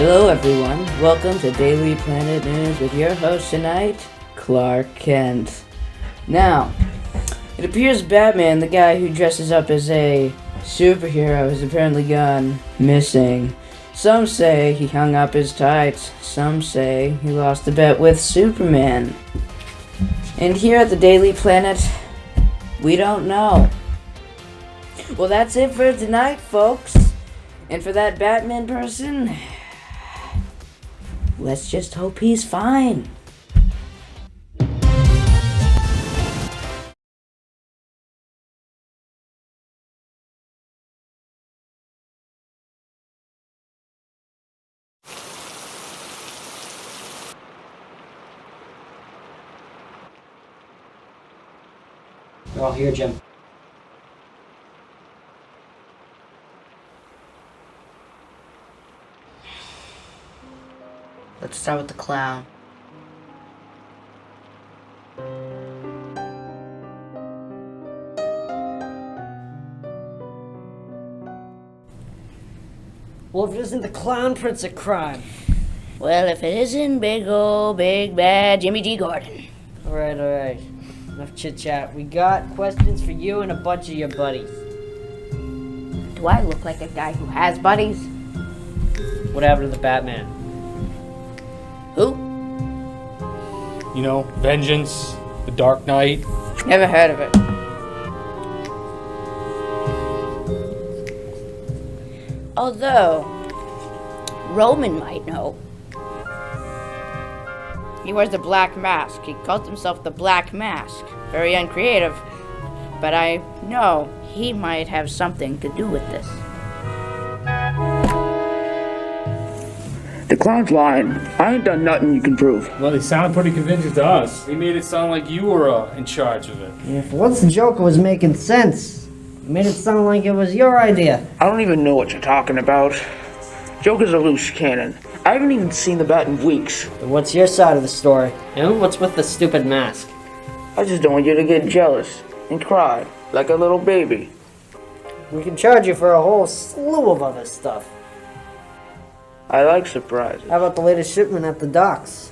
Hello everyone, welcome to Daily Planet News with your host tonight, Clark Kent. Now, it appears Batman, the guy who dresses up as a superhero, has apparently gone missing. Some say he hung up his tights, some say he lost a bet with Superman. And here at the Daily Planet, we don't know. Well, that's it for tonight, folks. And for that Batman person, let's just hope he's fine. They're all here, Jim. Let's start with the clown. Well, if it isn't the Clown Prince of Crime. Well, if it isn't big ol' big bad Jimmy G. Gordon. Alright. Enough chit-chat. We got questions for you and a bunch of your buddies. Do I look like a guy who has buddies? What happened to the Batman? Who? You know, Vengeance, The Dark Knight. Never heard of it. Although, Roman might know. He wears the black mask. He calls himself the Black Mask. Very uncreative. But I know he might have something to do with this. The clown's lying. I ain't done nothing you can prove. Well, they sound pretty convincing to us. They made it sound like you were in charge of it. Yeah, for once the Joker was making sense. It made it sound like it was your idea. I don't even know what you're talking about. Joker's a loose cannon. I haven't even seen the bat in weeks. Then what's your side of the story? And what's with the stupid mask? I just don't want you to get jealous and cry like a little baby. We can charge you for a whole slew of other stuff. I like surprises. How about the latest shipment at the docks?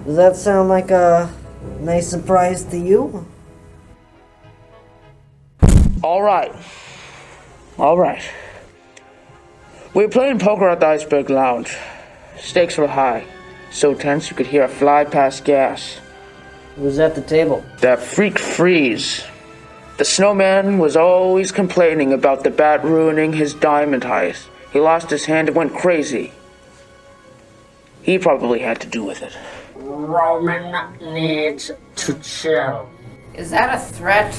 Does that sound like a nice surprise to you? All right. We were playing poker at the Iceberg Lounge. Stakes were high. So tense you could hear a fly past gas. Who was at the table? That freak Freeze. The snowman was always complaining about the bat ruining his diamond heist. He lost his hand and went crazy. He probably had to do with it. Roman needs to chill. Is that a threat?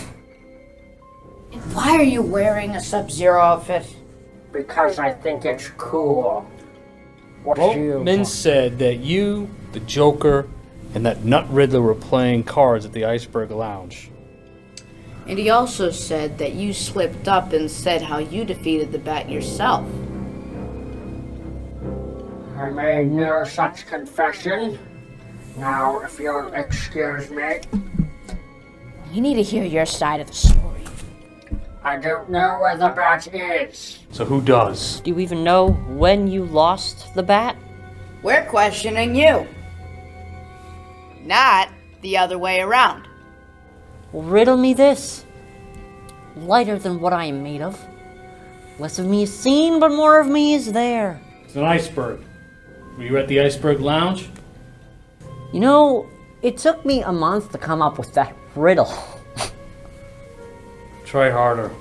And why are you wearing a Sub-Zero outfit? Because I think it's cool. What Well, you? Min said that you, the Joker, and that Nut Riddler were playing cards at the Iceberg Lounge. And he also said that you slipped up and said how you defeated the bat yourself. I made no such confession. Now, if you'll excuse me, We need to hear your side of the story. I don't know where the bat is. So who does? Do you even know when you lost the bat? We're questioning you. Not the other way around. Well, riddle me this. Lighter than what I am made of. Less of me is seen, but more of me is there. It's an iceberg. Were you at the Iceberg Lounge? You know, it took me a month to come up with that riddle. Try harder.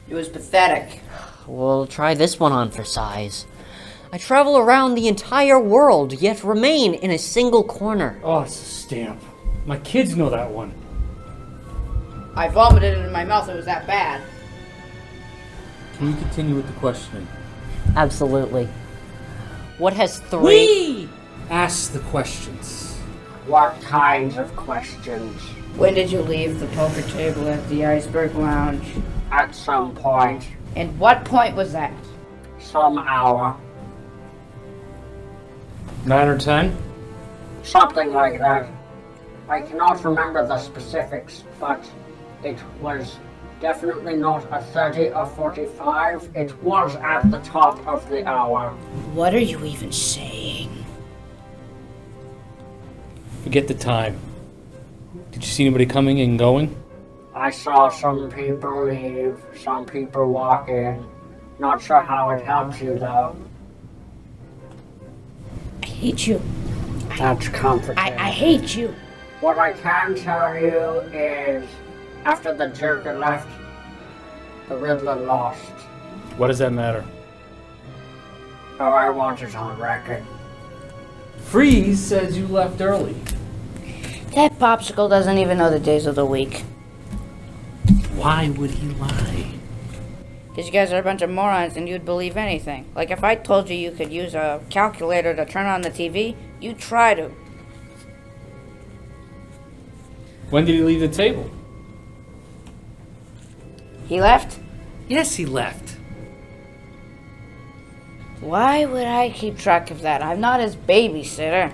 It was pathetic. We'll try this one on for size. I travel around the entire world, yet remain in a single corner. Oh, it's a stamp. My kids know that one. I vomited it in my mouth. It was that bad. Can you continue with the questioning? Absolutely. What has three... Ask the questions. What kinds of questions? When did you leave the poker table at the Iceberg Lounge? At some point, And what point was that? some hour, 9 or 10? something like that. I cannot remember the specifics, but it was Definitely not a 30 or 45. It was at the top of the hour. What are you even saying? Forget the time. Did you see anybody coming and going? I saw some people leave, some people walk in. Not sure how it helps you though. I hate you. That's comforting. I hate you. What I can tell you is, after the Joker left, the Riddler lost. What does that matter? Oh, I want it on record. Freeze says you left early. That popsicle doesn't even know the days of the week. Why would he lie? Because you guys are a bunch of morons and you'd believe anything. Like if I told you you could use a calculator to turn on the TV, you'd try to. When did he leave the table? He left? Yes, he left. Why would I keep track of that? I'm not his babysitter.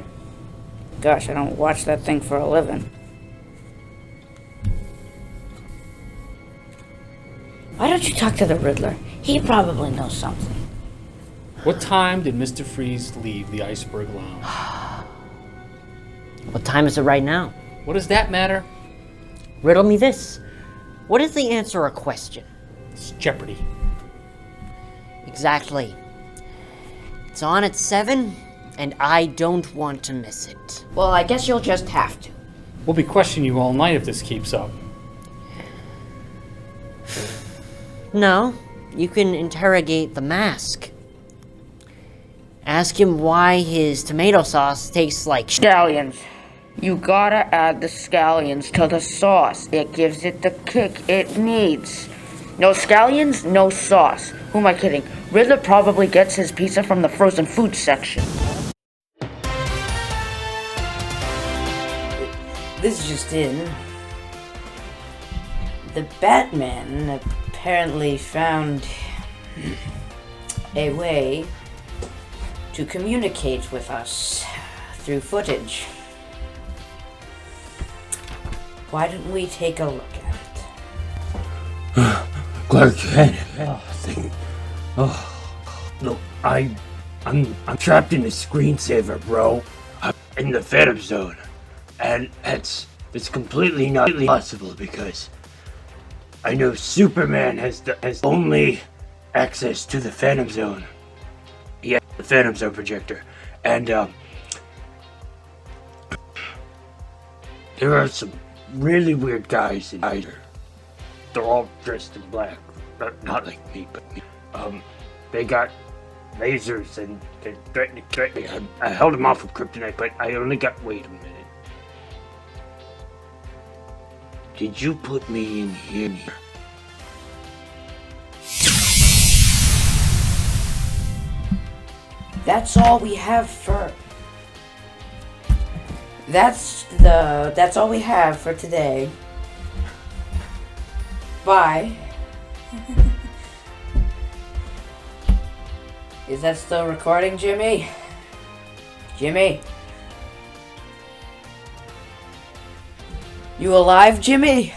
Gosh, I don't watch that thing for a living. Why don't you talk to the Riddler? He probably knows something. What time did Mr. Freeze leave the Iceberg Lounge? What time is it right now? What does that matter? Riddle me this. What is the answer a question? It's Jeopardy. Exactly. It's on at 7, and I don't want to miss it. Well, I guess you'll just have to. We'll be questioning you all night if this keeps up. No, you can interrogate the mask. Ask him why his tomato sauce tastes like Scallions. You gotta add the scallions to the sauce. It gives it the kick it needs. No scallions, no sauce. Who am I kidding? Riddler probably gets his pizza from the frozen food section. This just in. The Batman apparently found a way to communicate with us through footage. Why don't we take a look at it? Clark Kent. Look, I'm trapped in a screensaver, bro. I'm in the Phantom Zone, and it's completely not possible because I know Superman has only access to the Phantom Zone. He has the Phantom Zone projector, and there are some really weird guys in here. They're all dressed in black. Not like me, but they got lasers and they threatened to kill me. I held them off with kryptonite, but I only got. Wait a minute. Did you put me in here? That's all we have for. That's all we have for today. Bye. Is that still recording, Jimmy? Jimmy? You alive, Jimmy?